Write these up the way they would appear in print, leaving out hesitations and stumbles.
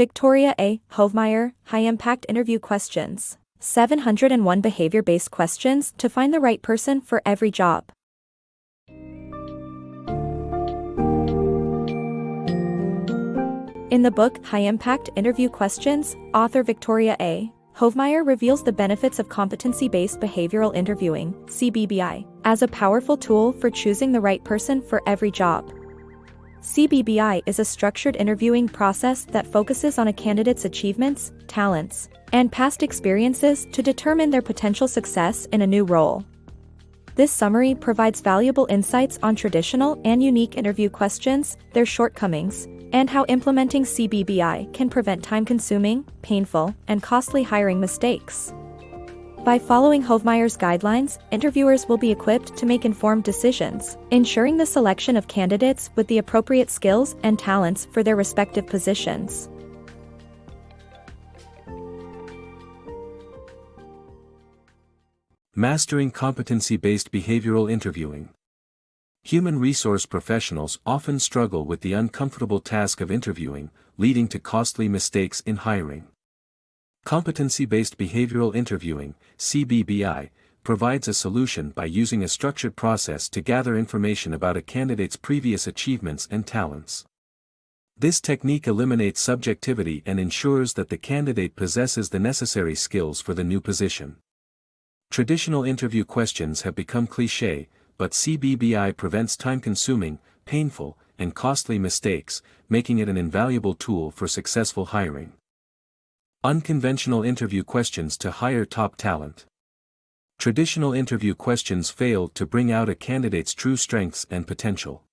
Victoria A. Hoevemeyer, High-Impact Interview Questions. 701 Behavior-Based Questions to Find the Right Person for Every Job. In the book High-Impact Interview Questions, author Victoria A. Hoevemeyer reveals the benefits of competency-based behavioral interviewing, CBBI, as a powerful tool for choosing the right person for every job. CBBI is a structured interviewing process that focuses on a candidate's achievements, talents, and past experiences to determine their potential success in a new role. This summary provides valuable insights on traditional and unique interview questions, their shortcomings, and how implementing CBBI can prevent time-consuming, painful, and costly hiring mistakes. By following Hoevemeyer's guidelines, interviewers will be equipped to make informed decisions, ensuring the selection of candidates with the appropriate skills and talents for their respective positions. Mastering competency-based behavioral interviewing. Human resource professionals often struggle with the uncomfortable task of interviewing, leading to costly mistakes in hiring. Competency-based behavioral interviewing, CBBI, provides a solution by using a structured process to gather information about a candidate's previous achievements and talents. This technique eliminates subjectivity and ensures that the candidate possesses the necessary skills for the new position. Traditional interview questions have become cliché, but CBBI prevents time-consuming, painful, and costly mistakes, making it an invaluable tool for successful hiring. Unconventional interview questions to hire top talent. Traditional interview questions fail to bring out a candidate's true strengths and potential.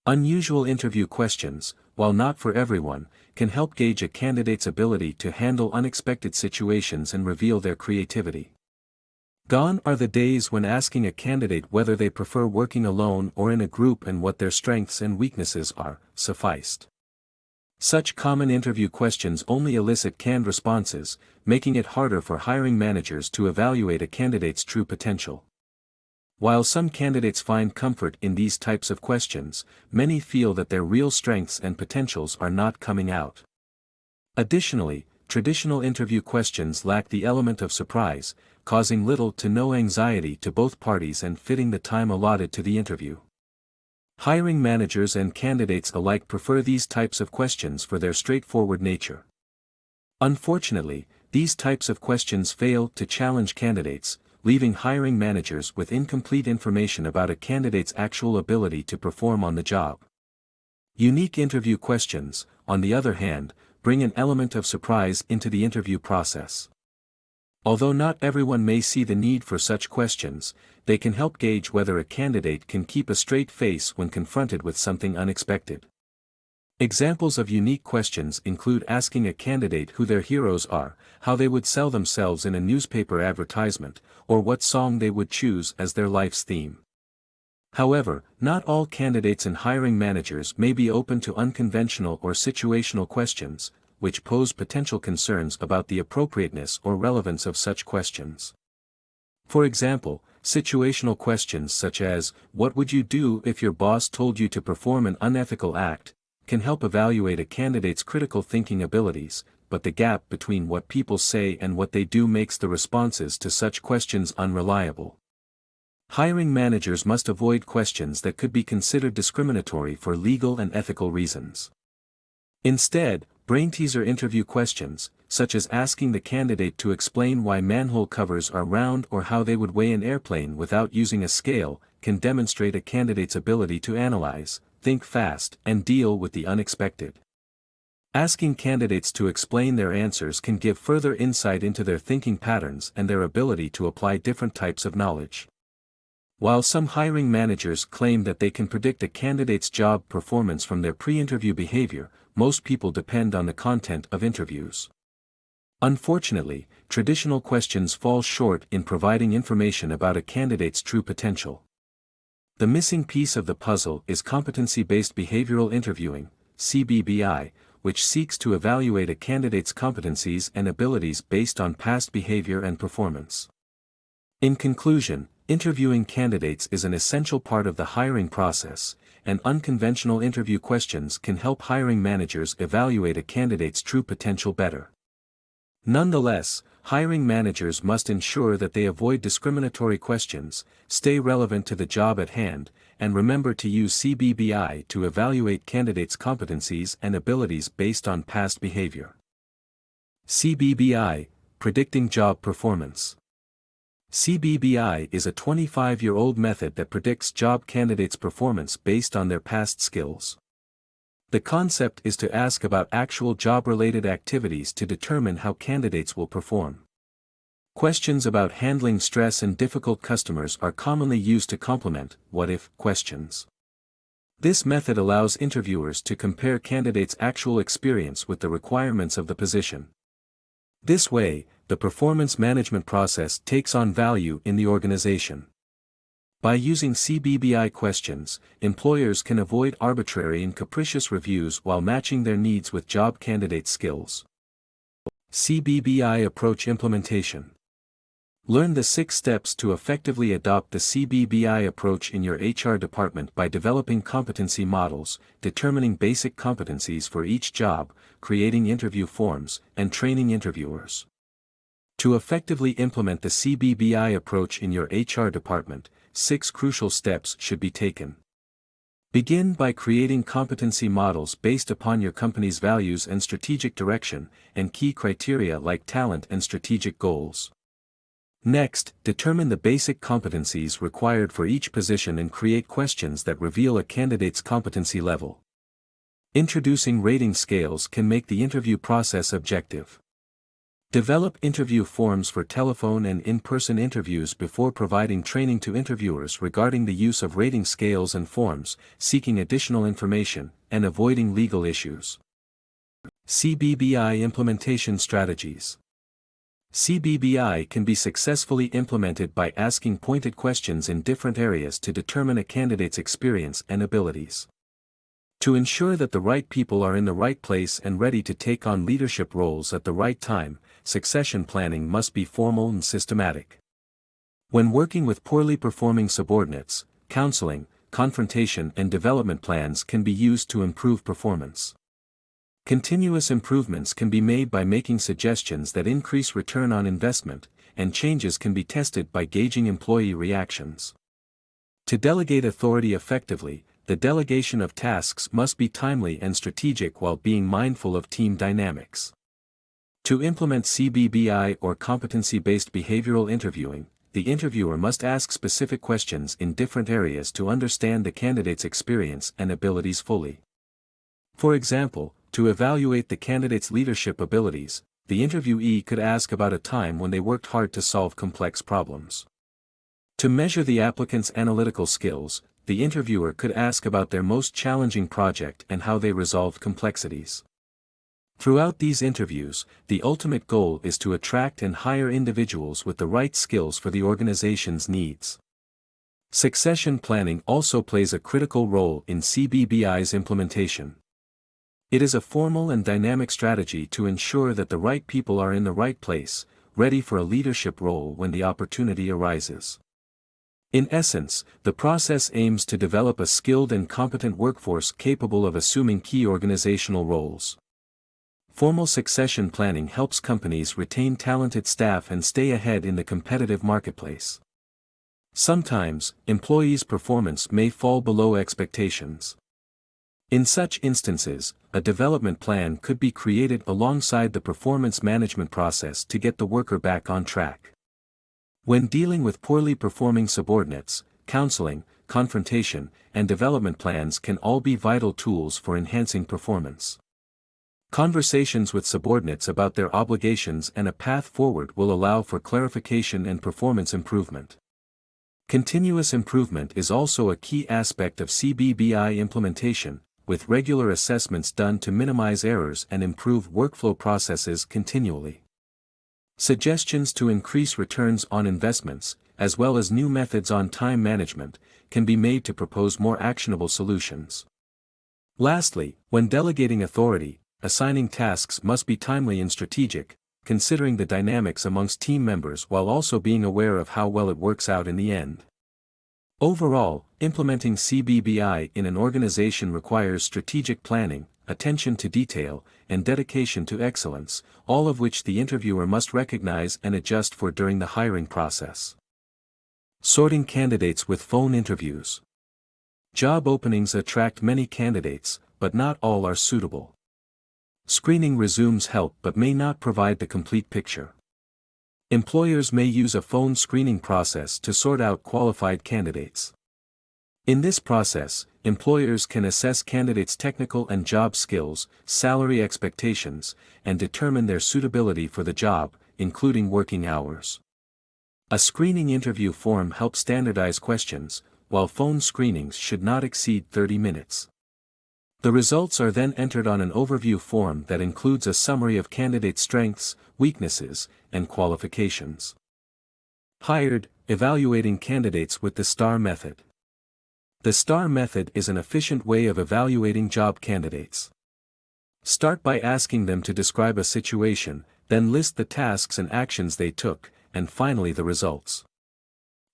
Unusual interview questions, while not for everyone, can help gauge a candidate's ability to handle unexpected situations and reveal their creativity. Gone are the days when asking a candidate whether they prefer working alone or in a group and what their strengths and weaknesses are, sufficed. Such common interview questions only elicit canned responses, making it harder for hiring managers to evaluate a candidate's true potential. While some candidates find comfort in these types of questions, many feel that their real strengths and potentials are not coming out. Additionally, traditional interview questions lack the element of surprise, causing little to no anxiety to both parties and fitting the time allotted to the interview. Hiring managers and candidates alike prefer these types of questions for their straightforward nature. Unfortunately, these types of questions fail to challenge candidates, leaving hiring managers with incomplete information about a candidate's actual ability to perform on the job. Unique interview questions, on the other hand, bring an element of surprise into the interview process. Although not everyone may see the need for such questions, they can help gauge whether a candidate can keep a straight face when confronted with something unexpected. Examples of unique questions include asking a candidate who their heroes are, how they would sell themselves in a newspaper advertisement, or what song they would choose as their life's theme. However, not all candidates and hiring managers may be open to unconventional or situational questions, which pose potential concerns about the appropriateness or relevance of such questions. For example, situational questions such as, "What would you do if your boss told you to perform an unethical act?" can help evaluate a candidate's critical thinking abilities, but the gap between what people say and what they do makes the responses to such questions unreliable. Hiring managers must avoid questions that could be considered discriminatory for legal and ethical reasons. Instead, brain-teaser interview questions, such as asking the candidate to explain why manhole covers are round or how they would weigh an airplane without using a scale, can demonstrate a candidate's ability to analyze, think fast, and deal with the unexpected. Asking candidates to explain their answers can give further insight into their thinking patterns and their ability to apply different types of knowledge. While some hiring managers claim that they can predict a candidate's job performance from their pre-interview behavior, most people depend on the content of interviews. Unfortunately, traditional questions fall short in providing information about a candidate's true potential. The missing piece of the puzzle is competency-based behavioral interviewing, CBBI, which seeks to evaluate a candidate's competencies and abilities based on past behavior and performance. In conclusion, Interviewing candidates is an essential part of the hiring process, and unconventional interview questions can help hiring managers evaluate a candidate's true potential better. Nonetheless, hiring managers must ensure that they avoid discriminatory questions, stay relevant to the job at hand, and remember to use CBBI to evaluate candidates' competencies and abilities based on past behavior. CBBI, Predicting Job Performance. CBBI is a 25-year-old method that predicts job candidates' performance based on their past skills. The concept is to ask about actual job-related activities to determine how candidates will perform. Questions about handling stress and difficult customers are commonly used to complement what-if questions. This method allows interviewers to compare candidates' actual experience with the requirements of the position. This way, the performance management process takes on value in the organization. By using CBBI questions, employers can avoid arbitrary and capricious reviews while matching their needs with job candidate skills. CBBI Approach Implementation. Learn the 6 steps to effectively adopt the CBBI approach in your HR department by developing competency models, determining basic competencies for each job, creating interview forms, and training interviewers. To effectively implement the CBBI approach in your HR department, 6 crucial steps should be taken. Begin by creating competency models based upon your company's values and strategic direction, and key criteria like talent and strategic goals. Next, determine the basic competencies required for each position and create questions that reveal a candidate's competency level. Introducing rating scales can make the interview process objective. Develop interview forms for telephone and in-person interviews before providing training to interviewers regarding the use of rating scales and forms, seeking additional information, and avoiding legal issues. CBBI Implementation Strategies. CBBI can be successfully implemented by asking pointed questions in different areas to determine a candidate's experience and abilities. To ensure that the right people are in the right place and ready to take on leadership roles at the right time, succession planning must be formal and systematic. When working with poorly performing subordinates, counseling, confrontation and development plans can be used to improve performance. Continuous improvements can be made by making suggestions that increase return on investment, and changes can be tested by gauging employee reactions. To delegate authority effectively, the delegation of tasks must be timely and strategic while being mindful of team dynamics. To implement CBBI or competency-based behavioral interviewing, the interviewer must ask specific questions in different areas to understand the candidate's experience and abilities fully. For example, to evaluate the candidate's leadership abilities, the interviewee could ask about a time when they worked hard to solve complex problems. To measure the applicant's analytical skills, the interviewer could ask about their most challenging project and how they resolved complexities. Throughout these interviews, the ultimate goal is to attract and hire individuals with the right skills for the organization's needs. Succession planning also plays a critical role in CBBI's implementation. It is a formal and dynamic strategy to ensure that the right people are in the right place, ready for a leadership role when the opportunity arises. In essence, the process aims to develop a skilled and competent workforce capable of assuming key organizational roles. Formal succession planning helps companies retain talented staff and stay ahead in the competitive marketplace. Sometimes, employees' performance may fall below expectations. In such instances, a development plan could be created alongside the performance management process to get the worker back on track. When dealing with poorly performing subordinates, counseling, confrontation, and development plans can all be vital tools for enhancing performance. Conversations with subordinates about their obligations and a path forward will allow for clarification and performance improvement. Continuous improvement is also a key aspect of CBBI implementation, with regular assessments done to minimize errors and improve workflow processes continually. Suggestions to increase returns on investments, as well as new methods on time management, can be made to propose more actionable solutions. Lastly, when delegating authority, assigning tasks must be timely and strategic, considering the dynamics amongst team members while also being aware of how well it works out in the end. Overall, implementing CBBI in an organization requires strategic planning, attention to detail, and dedication to excellence, all of which the interviewer must recognize and adjust for during the hiring process. Sorting candidates with phone interviews. Job openings attract many candidates, but not all are suitable. Screening resumes help but may not provide the complete picture. Employers may use a phone screening process to sort out qualified candidates. In this process, employers can assess candidates' technical and job skills, salary expectations, and determine their suitability for the job, including working hours. A screening interview form helps standardize questions, while phone screenings should not exceed 30 minutes. The results are then entered on an overview form that includes a summary of candidate strengths, weaknesses, and qualifications. Hired, evaluating candidates with the STAR method. The STAR method is an efficient way of evaluating job candidates. Start by asking them to describe a situation, then list the tasks and actions they took, and finally the results.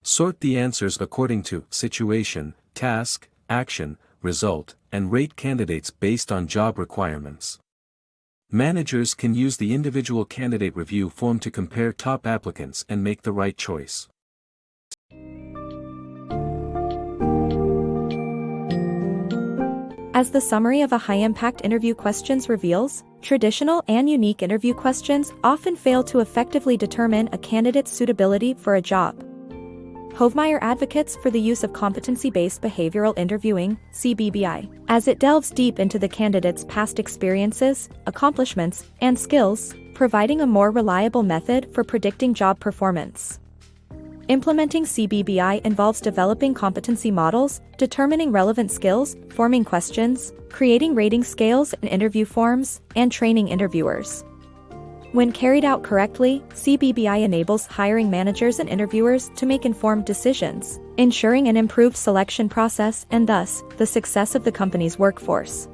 Sort the answers according to situation, task, action, result, and rate candidates based on job requirements. Managers can use the individual candidate review form to compare top applicants and make the right choice. As the summary of a high-impact interview questions reveals, traditional and unique interview questions often fail to effectively determine a candidate's suitability for a job. Hoevemeyer advocates for the use of competency-based behavioral interviewing, CBBI, as it delves deep into the candidate's past experiences, accomplishments, and skills, providing a more reliable method for predicting job performance. Implementing CBBI involves developing competency models, determining relevant skills, forming questions, creating rating scales and interview forms, and training interviewers. When carried out correctly, CBBI enables hiring managers and interviewers to make informed decisions, ensuring an improved selection process and thus, the success of the company's workforce.